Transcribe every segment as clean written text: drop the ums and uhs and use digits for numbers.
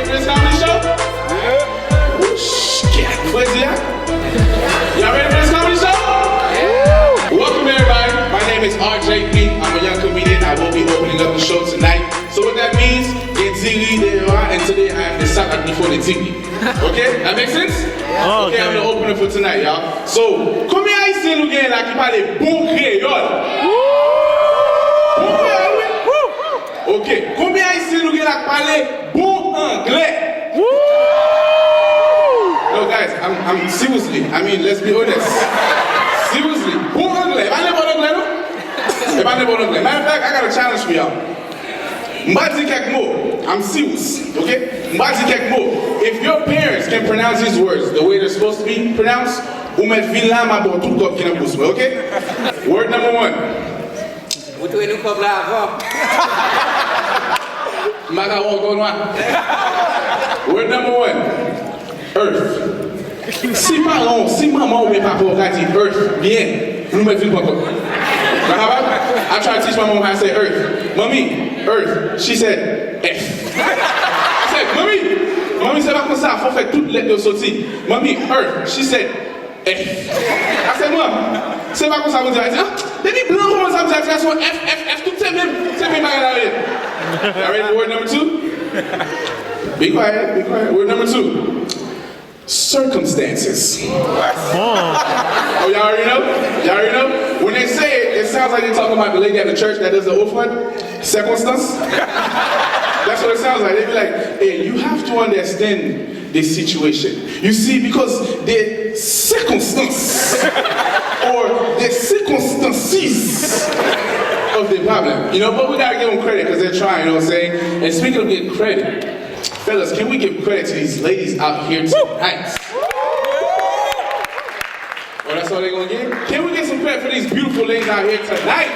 ready for this comedy show? Yeah. Where's he at? Y'all ready for this comedy show? Yeah. Welcome everybody. My name is RJP. I'm a young comedian. I will be opening up the show tonight. So what that means, get ziggy there and today I am the Saturday before the ziggy. Okay? That makes sense? Yeah. Okay, I'm the opener for tonight, y'all. So, combien haïtien nous gagne là qui parle bon créole? Bon créole? Ok. Combien haïtien nous gagne là qui parle bon anglais? No guys, I'm seriously, I mean, let's be honest. Seriously, bon anglais. If I never bon anglais, no? If I never bon anglais. Matter of fact, I got a challenge for y'all. Mbadi kek mo. I'm serious, okay? Mbadi kek mo. If your parents can pronounce these words the way they're supposed to be pronounced, ou met villa ma bo tout kop ki nan bous, okay? Word number 1. Vous trouvez nous comme là avant? Maga won't go noir. Word number 1. Earth. Si maman ou mes papa ont dit earth, bien, nous mettons le point. I try to teach my mom how to say earth. Mommy, earth. She said F. I said, Mommy c'est pas comme ça, faut faire toutes les lettres sorties. Mommy, earth. She said F. I said, Mom, c'est pas comme ça, vous dites, baby, blanc, comment ça vous dit, so F, tout c'est même bagaille. Y'all ready for word number 2? Be quiet. Word number 2. Circumstances. Oh, y'all already know? When they say it sounds like they're talking about the lady at the church that does the oath one. Circumstance. That's what it sounds like. They be like, hey, you have to understand this situation. You see, because the circumstance or the circumstances of the problem, you know, but we gotta give them credit because they're trying, you know what I'm saying? And speaking of getting credit, fellas, can we give credit to these ladies out here tonight? Oh, that's all they're gonna get? Can we get some credit for these beautiful ladies out here tonight?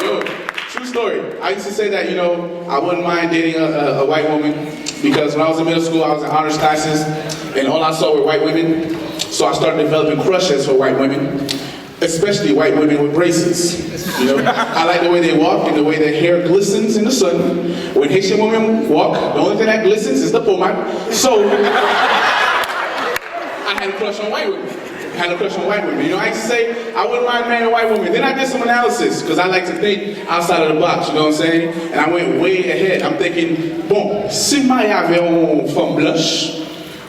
Yo, true story. I used to say that, you know, I wouldn't mind dating a white woman because when I was in middle school, I was in honors classes and all I saw were white women. So I started developing crushes for white women, especially white women with braces. You know, I like the way they walk and the way their hair glistens in the sun. When Haitian women walk, the only thing that glistens is the pomade. So I had a crush on white women. You know, I used to say I wouldn't mind marrying a white woman. Then I did some analysis because I like to think outside of the box. You know what I'm saying? And I went way ahead. I'm thinking, bon, si ma y'avait une femme blanche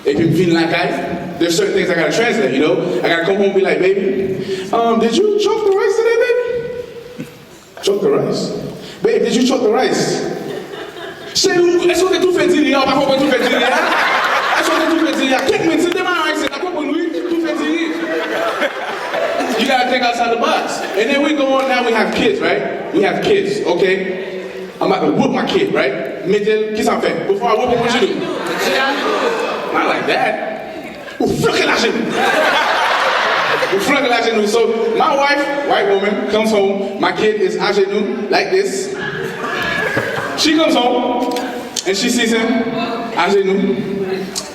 et puis me la caille, there's certain things I gotta translate. You know, I gotta come home and be like, baby, did you choke the rice today, baby? Choke the rice. Babe, did you choke the rice? Chérie, est-ce que tu fais dire? On va pas tout faire dire. Est-ce que tu fais dire? Quelques minutes, c'est demain, c'est d'accord pour lui, tout fait dire. You gotta think outside the box. And then we go on, now we have kids, right? We have kids, okay? I'm about to whoop my kid, right? Middle, qu'est-ce qu'on fait? Before I whoop him, what you do? Not like that. Fluke la genou. So my wife, white woman, comes home. My kid is à genoux, like this. She comes home and she sees him à genoux.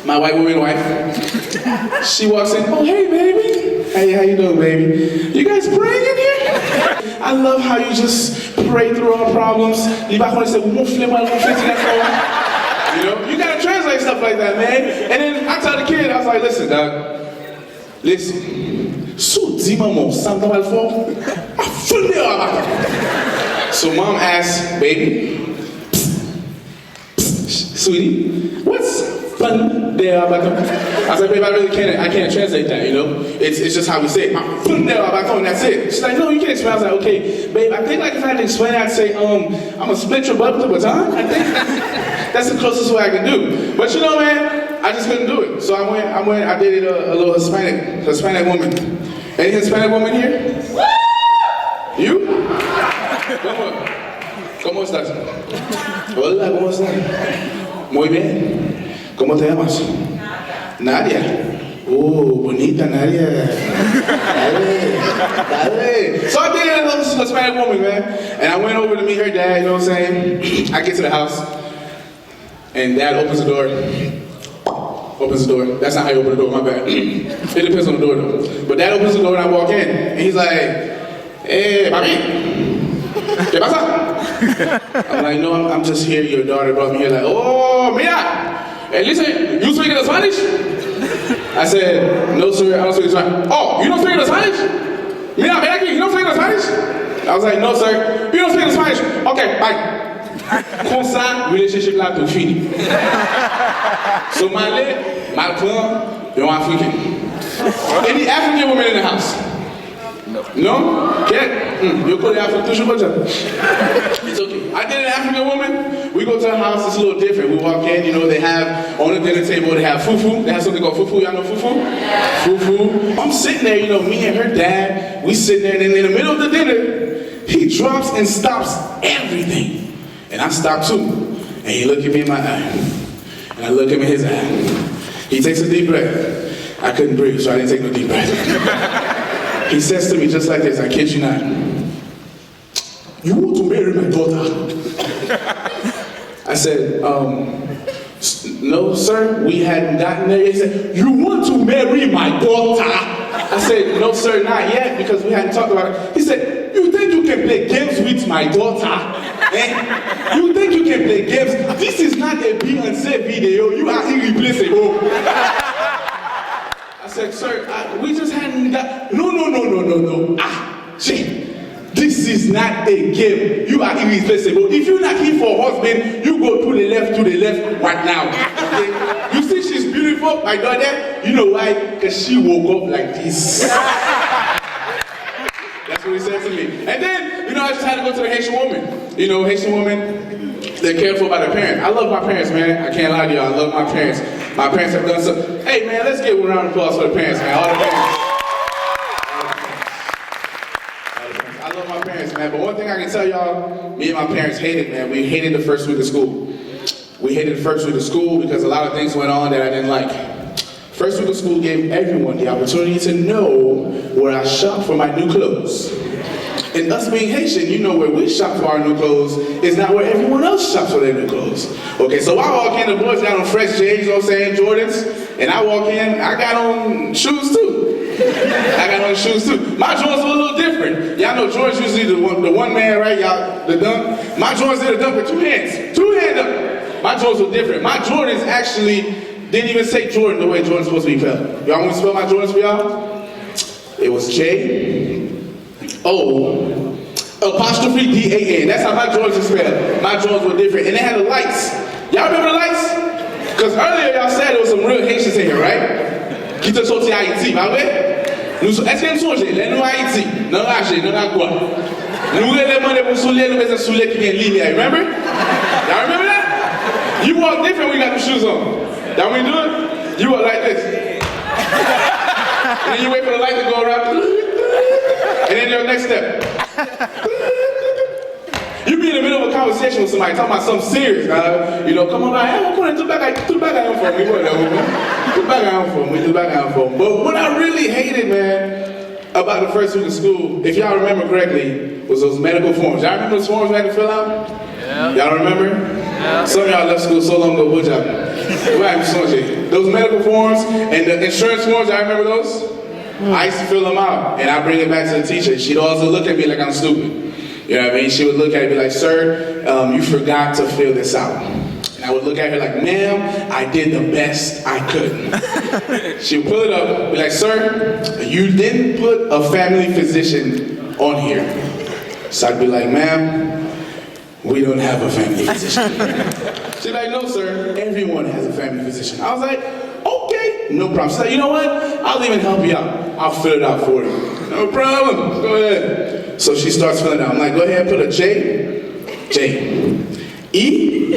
My white woman wife. She walks in. Oh, hey, baby. Hey, how you doing, baby? You guys praying in here? I love how you just pray through our problems. You know, you gotta translate stuff like that, man. And then I tell the kid, I was like, listen, dog. Listen. So mom asked, baby, sweetie, what's fun there about them? I said, babe, I can't translate that, you know? It's just how we say it. Fun there about them, that's it. She's like, no, you can't explain. I was like, okay, babe, I think like if I had to explain it, I'd say, I'm gonna split your butt with a baton. I think that's the closest way I can do. But you know, man, I just couldn't do it. So I dated a little Hispanic woman. Any Hispanic woman here? You? ¿Cómo estás? Hola, ¿cómo estás? Muy bien. ¿Cómo te llamas? Nadia. Oh, bonita Nadia. Dale. So I dated a little Hispanic woman, man. And I went over to meet her dad, you know what I'm saying? I get to the house, and dad opens the door. That's not how you open the door, my bad. It depends on the door, though. But dad opens the door, and I walk in, and he's like, hey, papi. ¿Qué pasa? I'm like, no, I'm just here. Your daughter brought me here. Like, oh, mira, listen, you speak Spanish? I said, no, sir, I don't speak Spanish. Oh, you don't speak Spanish? Mira, ven aquí, you don't speak Spanish? I was like, no, sir, you don't speak Spanish. Okay, bye. Comme ça, relationship là tout fini. So Malay, Malcolm, you're African. Any African woman in the house? No? Okay. You call the African It's okay. I did an African woman. We go to the house, it's a little different. We walk in, you know, they have, on the dinner table, they have fufu. They have something called fufu. Y'all know fufu? Fufu. I'm sitting there, you know, me and her dad, we sitting there, and in the middle of the dinner, he drops and stops everything. And I stop too. And he looked at me in my eye. And I look him in his eye. He takes a deep breath. I couldn't breathe, so I didn't take no deep breath. He says to me just like this, I kid you not, you want to marry my daughter? I said, no, sir, we hadn't gotten there yet. He said, you want to marry my daughter? I said, no, sir, not yet, because we hadn't talked about it. He said, you think you can play games with my daughter? Eh? You think you can play games? This is not a Beyonce video. You are irreplaceable. I said, sir, we just hadn't got... No. Shit. This is not a game. You are irreplaceable. If you're not here for a husband, you go to the left right now. Okay? You see she's beautiful, my daughter? You know why? Because she woke up like this. That's what he said to me. And then, you know, I just had to go to the Haitian woman. You know, Haitian women, they're careful about their parents. I love my parents, man. I can't lie to y'all. I love my parents. My parents have done so. Hey, man, let's give a round of applause for the parents, man. All the parents. I love my parents, man. But one thing I can tell y'all, me and my parents hated, man. We hated the first week of school. We hated the first week of school because a lot of things went on that I didn't like. First week of school gave everyone the opportunity to know where I shop for my new clothes. And us being Haitian, you know where we shop for our new clothes is not where everyone else shops for their new clothes. Okay, so I walk in, the boys got on fresh J's, you know what I'm saying, Jordans, and I walk in, I got on shoes too. I got on shoes too. My Jordans were a little different. Y'all know Jordans usually the one man, right? Y'all, the dunk. My Jordans did a dunk with two hands. Two hand dunk. My Jordans were different. My Jordans actually didn't even say Jordan the way Jordan's supposed to be spelled. Y'all want me to spell my Jordans for y'all? It was J-O''D-A-N. That's how my Jordans are spelled. My Jordans were different. And they had the lights. Y'all remember the lights? Because earlier y'all said there was some real Haitians in here, right? Qui te sorti Haïti, pas vrai? Est-ce que nous sommes là, nous Haïti, nous Haïti, nous quoi? Nous demandons pour soulier, nous mettons soulier qui vient ligne, remember? Y'all remember that? You walk different when you got the shoes on. That when you do it, you walk like this. And then you wait for the light to go around. And then your next step. You be in the middle of a conversation with somebody talking about something serious, you know, come on by, hey, come on, do back out for me, do back out for me. But what I really hated, man, about the first week of school, if y'all remember correctly, was those medical forms. Y'all remember those forms we had to fill out? Yeah. Y'all remember? Yeah. Some of y'all left school so long ago, good job. Those medical forms and the insurance forms, y'all remember those? I used to fill them out, and I bring it back to the teacher. She'd also look at me like I'm stupid. You know what I mean? She would look at me and be like, sir, you forgot to fill this out. And I would look at her like, ma'am, I did the best I could. She would pull it up, be like, sir, you didn't put a family physician on here. So I'd be like, ma'am, we don't have a family physician. She's like, no, sir, everyone has a family physician. I was like, okay, no problem. She's like, you know what? I'll even help you out. I'll fill it out for you. No problem, go ahead. So she starts filling it out. I'm like, go ahead, put a J, E,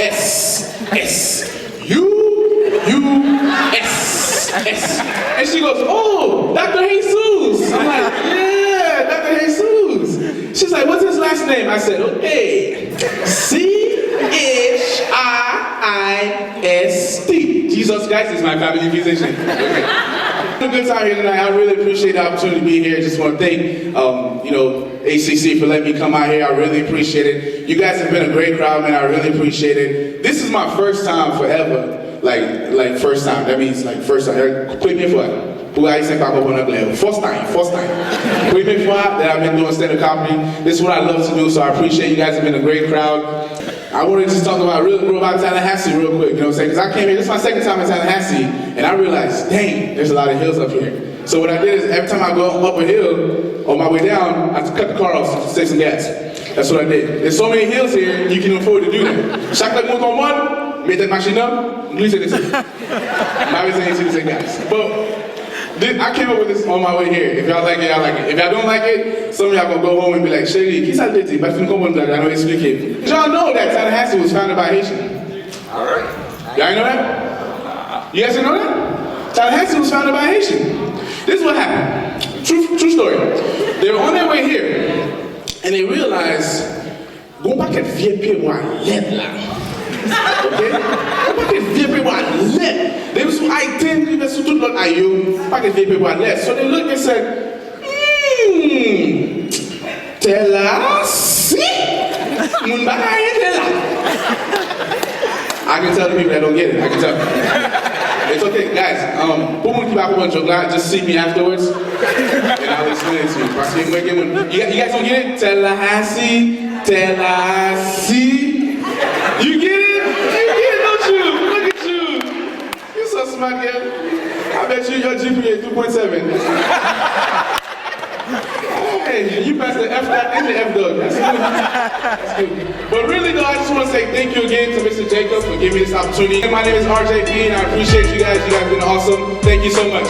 S, U, S. And she goes, oh, Dr. Jesus. I'm like, yeah, Dr. Jesus. She's like, what's his last name? I said, okay, C-H-I-I-S-T. Jesus Christ is my family physician. Okay. A good time here tonight. I really appreciate the opportunity to be here. Just want to thank, you know, ACC for letting me come out here. I really appreciate it. You guys have been a great crowd, man. I really appreciate it. This is my first time forever like first time. That means like first time. Première fois. Pour Haïtien pas comprendre anglais. First time. Première fois that I've been doing stand-up comedy. This is what I love to do, so I appreciate you guys have been a great crowd. I wanted to just talk about Tallahassee real quick, you know what I'm saying? Because I came here, this is my second time in Tallahassee, and I realized, dang, there's a lot of hills up here. So what I did is every time I go up a hill, on my way down, I cut the car off to save some gas. That's what I did. There's so many hills here, you can afford to do that. Chaque fois que monte en mode, mettez la machine up, glissez dessus. I'm saying to say guys. But I came up with this on my way here. If y'all like it, y'all like it. If y'all don't like it, some of y'all gonna go home and be like, Chérie, qui ça le dit? Parce que nous comprenons, I don't expliquer. Y'all know that Tallahassee was founded by Haitian. All right. Y'all know that? You guys didn't know that? Tallahassee was founded by Haitian. This is what happened. True story. They were on their way here, and they realized, go back and vieux pied moi led là. Okay? Go back and vieux pied moi led. They were so I-10, they were so tout l'autre aïeux, pas que vieux pied moi led. So they looked and said, Tallahassee, mun bagay là. I can tell the people that don't get it. I can tell. It's okay, guys. Just see me afterwards, and I'll explain it to you. You guys don't get it? Tallahassee. You get it? You get it, don't you? Look at you. You're so smart, girl. I bet you your GPA 2.7. Hey, you passed the F dot and the F dot. That's good. But really though, I just want to say thank you again to Mr. Jacob for giving me this opportunity. My name is RJP and I appreciate you guys. You guys have been awesome. Thank you so much.